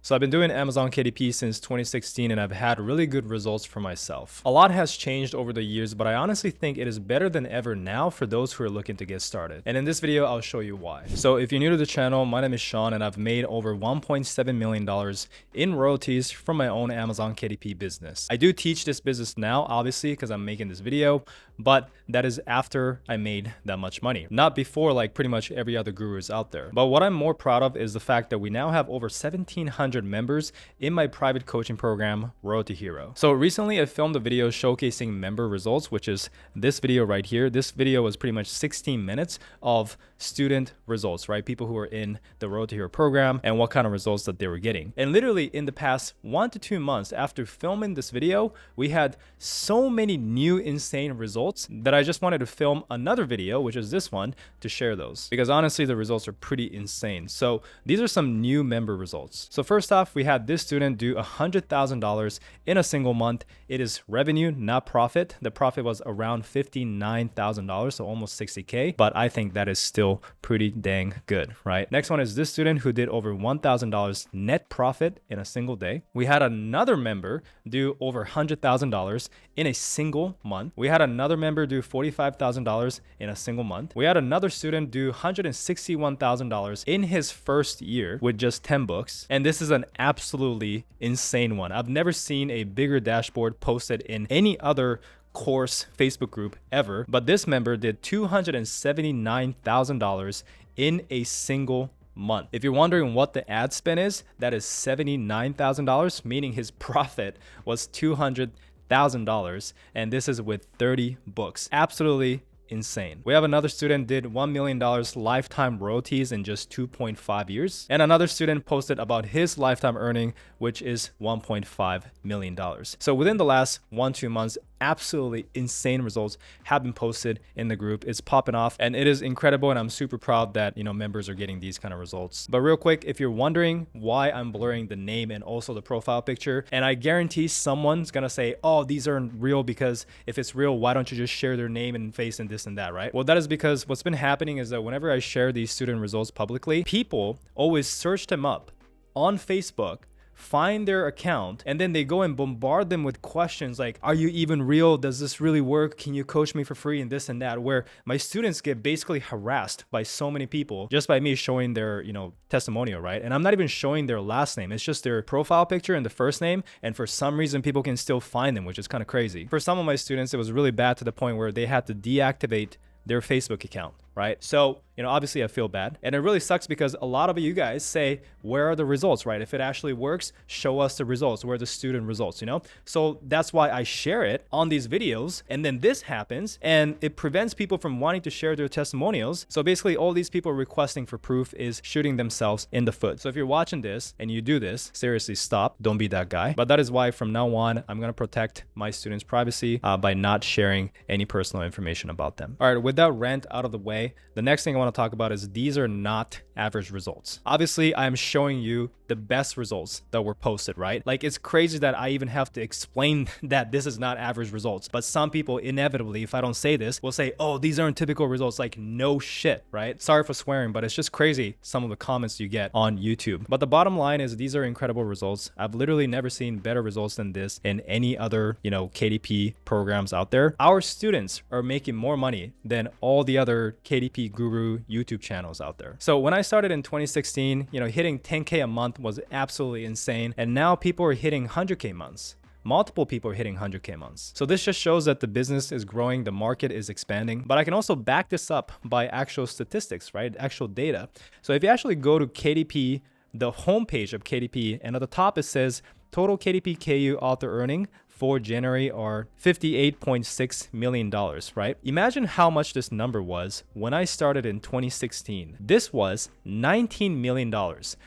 So I've been doing Amazon KDP since 2016 and I've had really good results for myself. A lot has changed over the years, but I honestly think it is better than ever now for those who are looking to get started. And in this video, I'll show you why. So if you're new to the channel, my name is Sean and I've made over $1.7 million in royalties from my own Amazon KDP business. I do teach this business now, obviously, because I'm making this video, but that is after I made that much money, not before like pretty much every other guru is out there. But what I'm more proud of is the fact that we now have over 1,700 members in my private coaching program, Royalty Hero. So recently I filmed a video showcasing member results, which is this video right here. This video was pretty much 16 minutes of student results, right? People who are in the Royalty Hero program and what kind of results that they were getting. And literally in the past 1 to 2 months after filming this video, we had so many new insane results that I just wanted to film another video, which is this one, to share those, because honestly the results are pretty insane. So these are some new member results. So first off, we had this student do $100,000 in a single month. It is revenue, not profit. The profit was around $59,000, so almost 60K, but I think that is still pretty dang good, right? Next one is this student who did over $1,000 net profit in a single day. We had another member do over $100,000 in a single month. We had another member do $45,000 in a single month. We had another student do $161,000 in his first year with just 10 books. And this is an absolutely insane one. I've never seen a bigger dashboard posted in any other course Facebook group ever, but this member did $279,000 in a single month. If you're wondering what the ad spend is, that is $79,000, meaning his profit was $200,000, and this is with 30 books. Absolutely insane. We have another student did $1 million lifetime royalties in just 2.5 years. And another student posted about his lifetime earning, which is $1.5 million. So within the last 1-2 months, absolutely insane results have been posted in the group. It's popping off and it is incredible. And I'm super proud that, members are getting these kind of results. But real quick, if you're wondering why I'm blurring the name and also the profile picture, and I guarantee someone's going to say, oh, these aren't real, because if it's real, why don't you just share their name and face and this and that, right? Well, that is because what's been happening is that whenever I share these student results publicly, people always search them up on Facebook, find their account, and then they go and bombard them with questions like, are you even real? Does this really work? Can you coach me for free? And this and that, where my students get basically harassed by so many people just by me showing their, testimonial, right? And I'm not even showing their last name. It's just their profile picture and the first name. And for some reason, people can still find them, which is kind of crazy. For some of my students, it was really bad to the point where they had to deactivate their Facebook account, right? So, obviously I feel bad. And it really sucks because a lot of you guys say, where are the results, right? If it actually works, show us the results. Where are the student results, So that's why I share it on these videos. And then this happens and it prevents people from wanting to share their testimonials. So basically all these people requesting for proof is shooting themselves in the foot. So if you're watching this and you do this, seriously stop. Don't be that guy. But that is why from now on, I'm going to protect my students' privacy by not sharing any personal information about them. All right, with that rant out of the way, the next thing I want to talk about is these are not average results. Obviously, I'm showing you the best results that were posted, right? Like, it's crazy that I even have to explain that this is not average results. But some people inevitably, if I don't say this, will say, oh, these aren't typical results. Like, no shit, right? Sorry for swearing, but it's just crazy some of the comments you get on YouTube. But the bottom line is these are incredible results. I've literally never seen better results than this in any other, KDP programs out there. Our students are making more money than all the other KDP guru YouTube channels out there. So when I started in 2016, hitting 10K a month was absolutely insane. And now people are hitting 100K months. Multiple people are hitting 100K months. So this just shows that the business is growing, the market is expanding, but I can also back this up by actual statistics, right? Actual data. So if you actually go to KDP, the homepage of KDP, and at the top it says total KDP KU author earning for January are $58.6 million, right? Imagine how much this number was when I started in 2016. This was $19 million.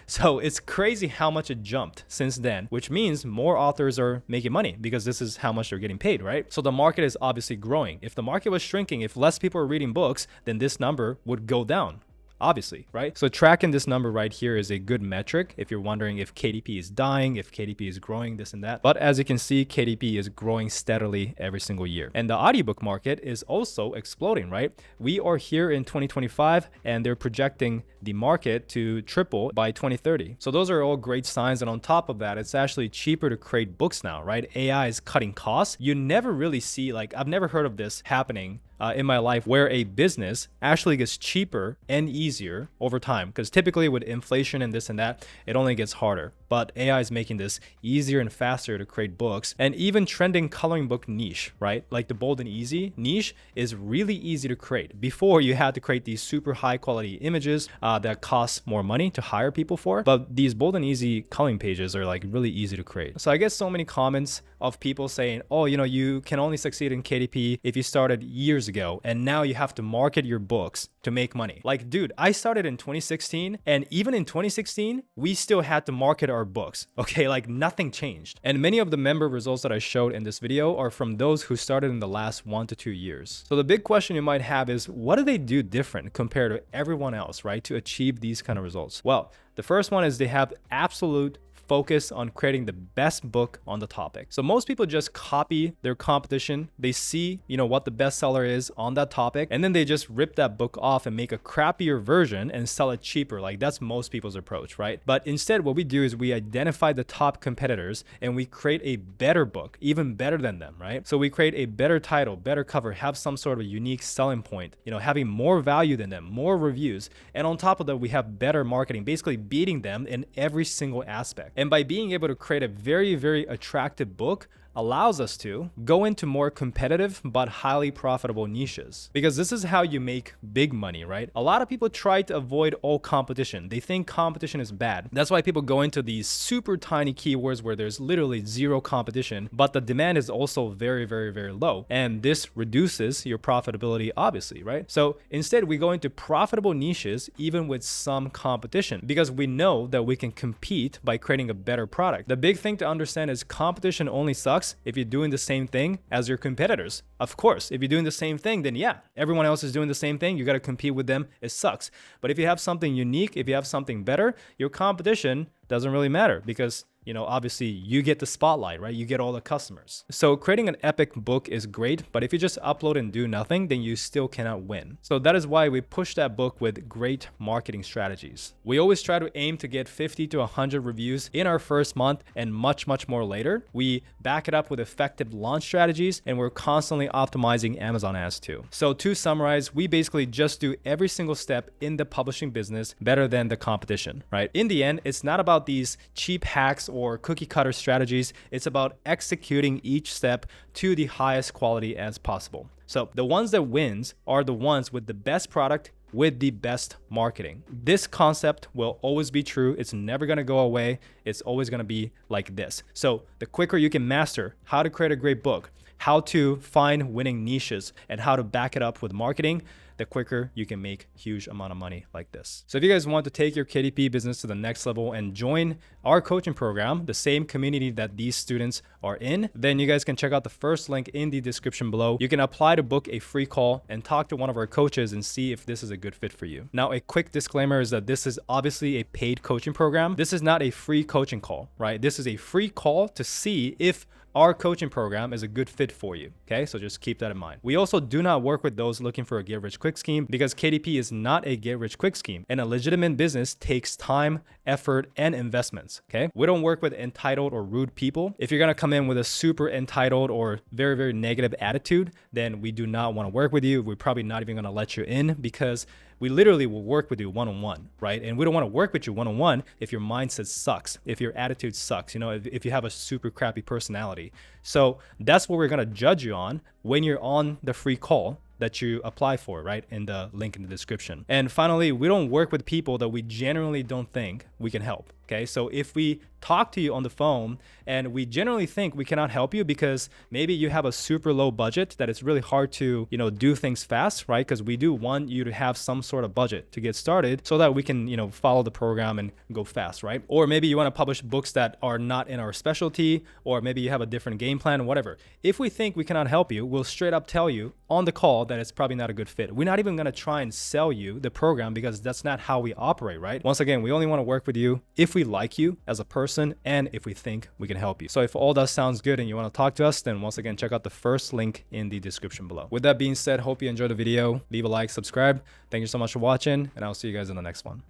So it's crazy how much it jumped since then, which means more authors are making money because this is how much they're getting paid, right? So the market is obviously growing. If the market was shrinking, if less people are reading books, then this number would go down. Obviously, right? So tracking this number right here is a good metric if you're wondering if KDP is dying, if KDP is growing, this and that. But as you can see, KDP is growing steadily every single year. And the audiobook market is also exploding, right? We are here in 2025 and they're projecting the market to triple by 2030. So those are all great signs. And on top of that, it's actually cheaper to create books now, right? AI is cutting costs. You never really see, like, I've never heard of this happening in my life where a business actually gets cheaper and easier over time. Because typically with inflation and this and that, it only gets harder. But AI is making this easier and faster to create books. And even trending coloring book niche, right? Like the bold and easy niche is really easy to create. Before, you had to create these super high quality images that cost more money to hire people for. But these bold and easy coloring pages are like really easy to create. So I get so many comments of people saying, oh, you know, you can only succeed in KDP if you started years ago, and now you have to market your books to make money. Like, dude, I started in 2016, and even in 2016, we still had to market our books. Okay, like nothing changed. And many of the member results that I showed in this video are from those who started in the last 1 to 2 years. So the big question you might have is, what do they do different compared to everyone else, right, to achieve these kind of results? Well, the first one is they have absolute focus on creating the best book on the topic. So most people just copy their competition. They see, you know, what the bestseller is on that topic, and then they just rip that book off and make a crappier version and sell it cheaper. Like that's most people's approach, right? But instead, what we do is we identify the top competitors and we create a better book, even better than them, right? So we create a better title, better cover, have some sort of unique selling point, you know, having more value than them, more reviews. And on top of that, we have better marketing, basically beating them in every single aspect. And by being able to create a very, very attractive book, allows us to go into more competitive but highly profitable niches, because this is how you make big money, right? A lot of people try to avoid all competition. They think competition is bad. That's why people go into these super tiny keywords where there's literally zero competition, but the demand is also very, very, very low. And this reduces your profitability, obviously, right? So instead, we go into profitable niches even with some competition, because we know that we can compete by creating a better product. The big thing to understand is competition only sucks if you're doing the same thing as your competitors. Of course, if you're doing the same thing, then yeah, everyone else is doing the same thing. You got to compete with them. It sucks. But if you have something unique, if you have something better, your competition doesn't really matter, because you know, obviously you get the spotlight, right? You get all the customers. So creating an epic book is great, but if you just upload and do nothing, then you still cannot win. So that is why we push that book with great marketing strategies. We always try to aim to get 50 to 100 reviews in our first month and much, much more later. We back it up with effective launch strategies, and we're constantly optimizing Amazon ads too. So to summarize, we basically just do every single step in the publishing business better than the competition, right? In the end, it's not about these cheap hacks or cookie cutter strategies. It's about executing each step to the highest quality as possible. So the ones that wins are the ones with the best product with the best marketing. This concept will always be true. It's never going to go away. It's always going to be like this. So the quicker you can master how to create a great book, how to find winning niches, and how to back it up with marketing, the quicker you can make huge amount of money like this. So if you guys want to take your KDP business to the next level and join our coaching program, the same community that these students are in, then you guys can check out the first link in the description below. You can apply to book a free call and talk to one of our coaches and see if this is a good fit for you. Now, a quick disclaimer is that this is obviously a paid coaching program. This is not a free coaching call, right? This is a free call to see if our coaching program is a good fit for you. Okay, so just keep that in mind. We also do not work with those looking for a get-rich-quick scheme, because KDP is not a get-rich-quick scheme, and a legitimate business takes time, effort, and investments. Okay, we don't work with entitled or rude people. If you're gonna come in with a super entitled or very, very negative attitude, then we do not want to work with you. We're probably not even gonna let you in, because we literally will work with you one-on-one, right? And we don't want to work with you one-on-one if your mindset sucks, if your attitude sucks, you know, if you have a super crappy personality. So that's what we're going to judge you on when you're on the free call that you apply for, right? In the link in the description. And finally, we don't work with people that we generally don't think we can help. Okay, so if we talk to you on the phone and we generally think we cannot help you because maybe you have a super low budget that it's really hard to, you know, do things fast, right? Because we do want you to have some sort of budget to get started so that we can, you know, follow the program and go fast, right? Or maybe you want to publish books that are not in our specialty, or maybe you have a different game plan, whatever. If we think we cannot help you, we'll straight up tell you on the call that it's probably not a good fit. We're not even going to try and sell you the program, because that's not how we operate, right? Once again, we only want to work with you if we like you as a person and if we think we can help you. So if all that sounds good and you want to talk to us, then once again, check out the first link in the description below. With that being said, hope you enjoyed the video. Leave a like, subscribe. Thank you so much for watching, and I'll see you guys in the next one.